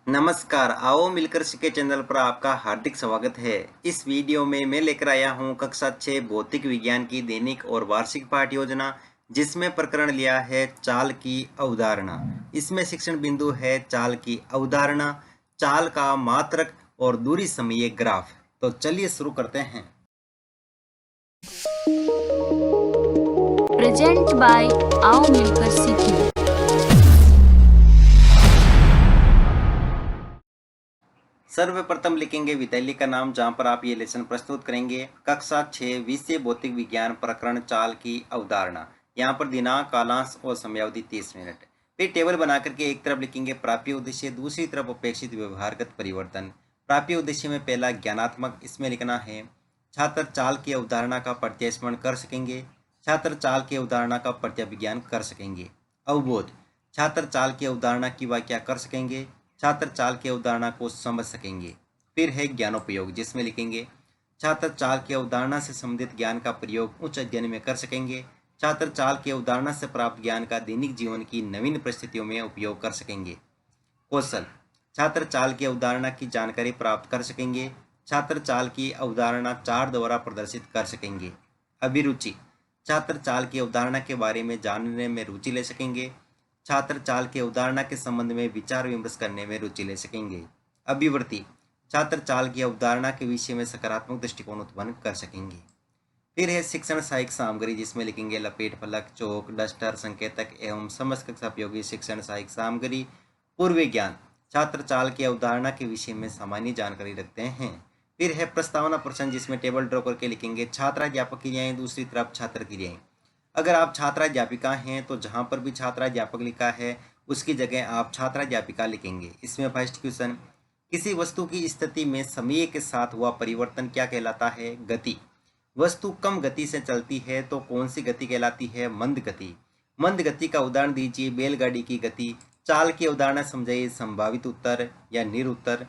नमस्कार, आओ मिलकर सीखे चैनल पर आपका हार्दिक स्वागत है। इस वीडियो में मैं लेकर आया हूं कक्षा 6 भौतिक विज्ञान की दैनिक और वार्षिक पाठ योजना, जिसमें प्रकरण लिया है चाल की अवधारणा। इसमें शिक्षण बिंदु है चाल की अवधारणा, चाल का मात्रक और दूरी समीय ग्राफ। तो चलिए शुरू करते हैं। प्रेजेंट बाय आओ मिलकर सीखें। सर्वप्रथम लिखेंगे विद्यालय का नाम जहां पर आप ये लेसन प्रस्तुत करेंगे। कक्षा 6 विषय भौतिक विज्ञान प्रकरण चाल की अवधारणा। यहाँ पर दिनांक, कालांश और समयावधि 30 मिनट। फिर टेबल बना करके एक तरफ लिखेंगे प्राप्य उद्देश्य, दूसरी तरफ अपेक्षित व्यवहारगत परिवर्तन। प्राप्य उद्देश्य में पहला ज्ञानात्मक, इसमें लिखना है छात्र चाल की अवधारणा का प्रत्यस्मरण कर सकेंगे। छात्र चाल की अवधारणा का प्रत्याविज्ञान कर सकेंगे। अवबोध, छात्र चाल की अवधारणा की व्याख्या कर सकेंगे। छात्र चाल की अवधारणा को समझ सकेंगे। फिर है ज्ञानोपयोग, जिसमें लिखेंगे छात्र चाल की अवधारणा से संबंधित ज्ञान का प्रयोग उच्च अध्ययन में कर सकेंगे। छात्र चाल की अवधारणा से प्राप्त ज्ञान का दैनिक जीवन की नवीन परिस्थितियों में उपयोग कर सकेंगे। कौशल, छात्र चाल की अवधारणा की जानकारी प्राप्त कर सकेंगे। छात्र चाल की अवधारणा चार्ट द्वारा प्रदर्शित कर सकेंगे। अभिरुचि, छात्र चाल की अवधारणा के बारे में जानने में रुचि ले सकेंगे। छात्र चाल की अवधारणा के संबंध में विचार विमर्श करने में रुचि ले सकेंगे। अभिवृत्ति, छात्र चाल की अवधारणा के विषय में सकारात्मक दृष्टिकोण उत्पन्न कर सकेंगे। फिर है शिक्षण सहायक सामग्री, जिसमें लिखेंगे लपेट फलक, चौक, डस्टर, संकेतक एवं समस्त कक्षा उपयोगी शिक्षण सहायक सामग्री। पूर्व ज्ञान, छात्र चाल की अवधारणा के विषय में सामान्य जानकारी रखते हैं। फिर है प्रस्तावना प्रश्न, जिसमें टेबल ड्रॉ करके लिखेंगे छात्राध्यापक क्रियाएं, दूसरी तरफ छात्र क्रियाएं। अगर आप छात्राध्यापिका हैं तो जहां पर भी छात्राध्यापक लिखा है उसकी जगह आप छात्राध्यापिका लिखेंगे। इसमें फर्स्ट क्वेश्चन, किसी वस्तु की स्थिति में समय के साथ हुआ परिवर्तन क्या कहलाता है? गति। वस्तु कम गति से चलती है तो कौन सी गति कहलाती है? मंद गति। मंद गति का उदाहरण दीजिए। बैलगाड़ी की गति। चाल की अवधारणा समझाइए। संभावित उत्तर या निरुत्तर।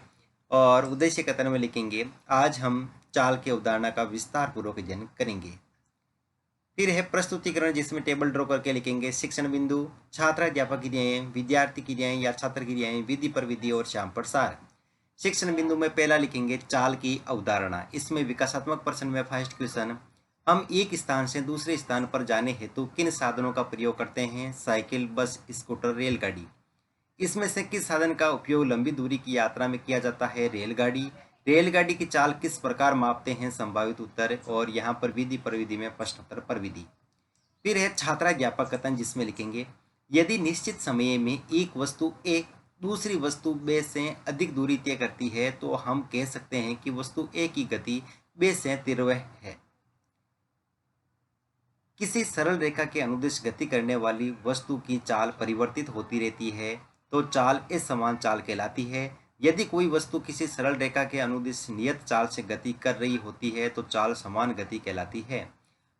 और उद्देश्य कथन में लिखेंगे आज हम चाल की अवधारणा का विस्तार पूर्वक अध्ययन करेंगे। फिर है प्रस्तुतिकरण, जिसमें टेबल ड्रॉ करके लिखेंगे शिक्षण बिंदु, छात्राध्यापक क्रियाएं, विद्यार्थी क्रियाएं या छात्र क्रियाएं, विधि पर विधि और श्याम प्रसार। शिक्षण बिंदु में पहला लिखेंगे चाल की अवधारणा। इसमें विकासात्मक प्रश्न में फर्स्ट क्वेश्चन, हम एक स्थान से दूसरे स्थान पर जाने हेतु किन साधनों का प्रयोग करते हैं? साइकिल, बस, स्कूटर, रेलगाड़ी। इसमें से किस साधन का उपयोग लंबी दूरी की यात्रा में किया जाता है? रेलगाड़ी। रेलगाड़ी की चाल किस प्रकार मापते हैं? संभावित उत्तर। और यहाँ पर विधि पर विधि में प्रश्नोत्तर पर विधि। फिर है छात्राध्यापक कथन, जिसमें लिखेंगे यदि निश्चित समय में एक वस्तु ए दूसरी वस्तु बे से अधिक दूरी तय करती है तो हम कह सकते हैं कि वस्तु ए की गति बे से तीव्र है। किसी सरल रेखा के अनुदिश गति करने वाली वस्तु की चाल परिवर्तित होती रहती है तो चाल असमान चाल कहलाती है। यदि कोई वस्तु किसी सरल रेखा के अनुदिश नियत चाल से गति कर रही होती है तो चाल समान गति कहलाती है।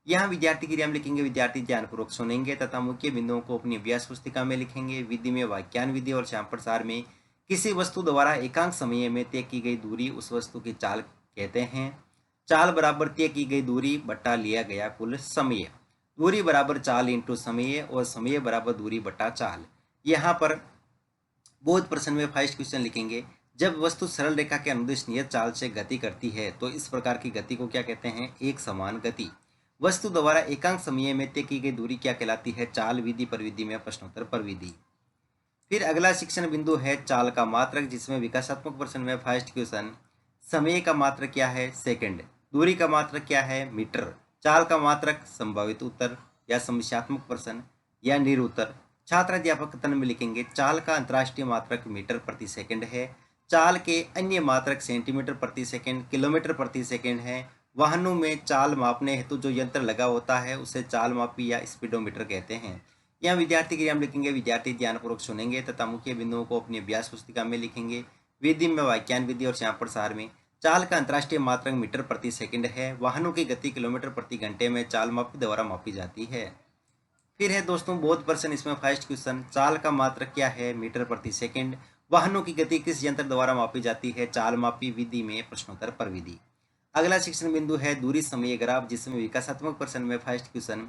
यहाँ विद्यार्थी क्रिया में लिखेंगे विद्यार्थी ध्यानपूर्वक सुनेंगे तथा मुख्य बिंदुओं को अपनी अभ्यास पुस्तिका में लिखेंगे। विधि में वाक्यान विधि और श्याम प्रसार में किसी वस्तु द्वारा एकांक समय में तय की गई दूरी उस वस्तु की चाल कहते हैं। चाल बराबर तय की गई दूरी बट्टा लिया गया कुल समय। दूरी बराबर चाल इंटू समय और समय बराबर दूरी बट्टा चाल। यहाँ पर बोध प्रश्न में फर्स्ट क्वेश्चन लिखेंगे जब वस्तु सरल रेखा के अनुदिश नियत चाल से गति करती है तो इस प्रकार की गति को क्या कहते हैं? एक समान गति। वस्तु द्वारा एकांक समय में तय की गई दूरी क्या कहलाती है? चाल। विधि पर विधि में प्रश्नोत्तर पर विधि। फिर अगला शिक्षण बिंदु है चाल का मात्रक, जिसमें विकासात्मक प्रश्न में फर्स्ट क्वेश्चन, समय का मात्रक क्या है? सेकंड। दूरी का मात्रक क्या है? मीटर। चाल का मात्रक संभावित उत्तर या समस्यात्मक प्रश्न या निरुत्तर। छात्राध्यापक कथन में लिखेंगे चाल का अंतर्राष्ट्रीय मात्रक मीटर प्रति सेकंड है। चाल के अन्य मात्रक सेंटीमीटर प्रति सेकंड, किलोमीटर प्रति सेकंड है। वाहनों में चाल मापने हेतु जो यंत्र लगा होता है उसे चाल मापी या स्पीडोमीटर कहते हैं। यहाँ विद्यार्थी क्रिया में लिखेंगे विद्यार्थी ध्यानपूर्वक सुनेंगे तथा मुख्य बिंदुओं को अपनी अभ्यास पुस्तिका में लिखेंगे। विधि में वाक्यान विधि और श्याम प्रसार में चाल का अंतर्राष्ट्रीय मात्रक मीटर प्रति सेकंड है। वाहनों की गति किलोमीटर प्रति घंटे में चाल मापी द्वारा मापी जाती है। फिर है दोस्तों बोध प्रश्न, इसमें फर्स्ट क्वेश्चन, चाल का मात्रक क्या है? मीटर प्रति सेकंड। वाहनों की गति किस यंत्र द्वारा मापी जाती है? चाल मापी। विधि में प्रश्नोत्तर पर विधि। अगला शिक्षण बिंदु है दूरी समय ग्राफ, जिसमें विकासात्मक प्रश्न में फर्स्ट क्वेश्चन,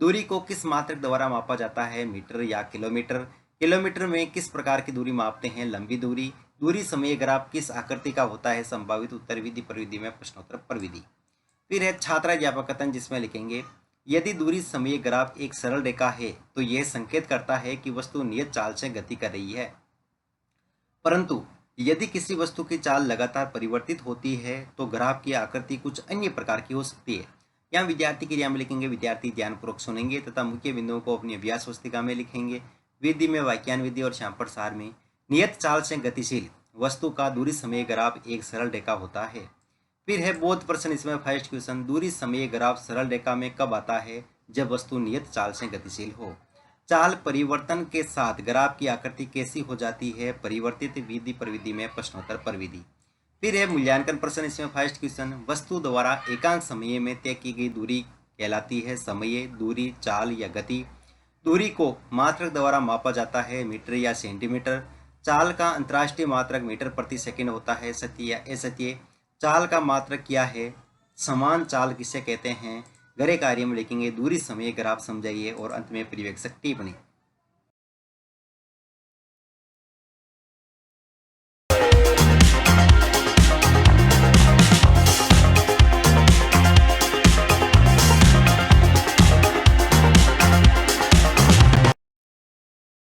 दूरी को किस मात्रक द्वारा मापा जाता है? मीटर या किलोमीटर। किलोमीटर में किस प्रकार की दूरी मापते हैं? लंबी दूरी। दूरी समय ग्राफ किस आकृति का होता है? संभावित उत्तर विधि प्रविधि में प्रश्नोत्तर प्रविधि। फिर है छात्राध्यापक कथन, जिसमें लिखेंगे यदि दूरी समय ग्राफ एक सरल रेखा है तो यह संकेत करता है कि वस्तु नियत चाल से गति कर रही है, परंतु यदि किसी वस्तु की चाल लगातार परिवर्तित होती है तो ग्राफ की आकृति कुछ अन्य प्रकार की हो सकती है। यहाँ विद्यार्थी क्रिया में लिखेंगे, विद्यार्थी ध्यानपूर्वक सुनेंगे तथा मुख्य बिंदुओं को अपनी अभ्यास पुस्तिका में लिखेंगे। विधि में वाक्यान विधि और श्यामपट सार में नियत चाल से गतिशील वस्तु का दूरी समय ग्राफ एक सरल रेखा होता है। फिर है बोध प्रश्न, इसमें फर्स्ट क्वेश्चन, दूरी समय ग्राफ सरल रेखा में कब आता है? जब वस्तु नियत चाल से गतिशील हो। चाल परिवर्तन के साथ ग्राफ की आकृति कैसी हो जाती है? परिवर्तित विधि प्रविधि में प्रश्नोत्तर प्रविधि। फिर है मूल्यांकन प्रश्न, इसमें फर्स्ट क्वेश्चन, वस्तु द्वारा एकांक समय में तय की गई दूरी कहलाती है समय, दूरी, चाल या गति। दूरी को मात्रक द्वारा मापा जाता है, मीटर या सेंटीमीटर। चाल का अंतर्राष्ट्रीय मात्रक मीटर प्रति सेकंड होता है, सत्य या असत्य। चाल का मात्रक क्या है? समान चाल किसे कहते हैं? गहरे कार्य में लिखेंगे, दूरी समय ग्राफ समझाइए और अंत में परिवेक्षक टिप्पणी।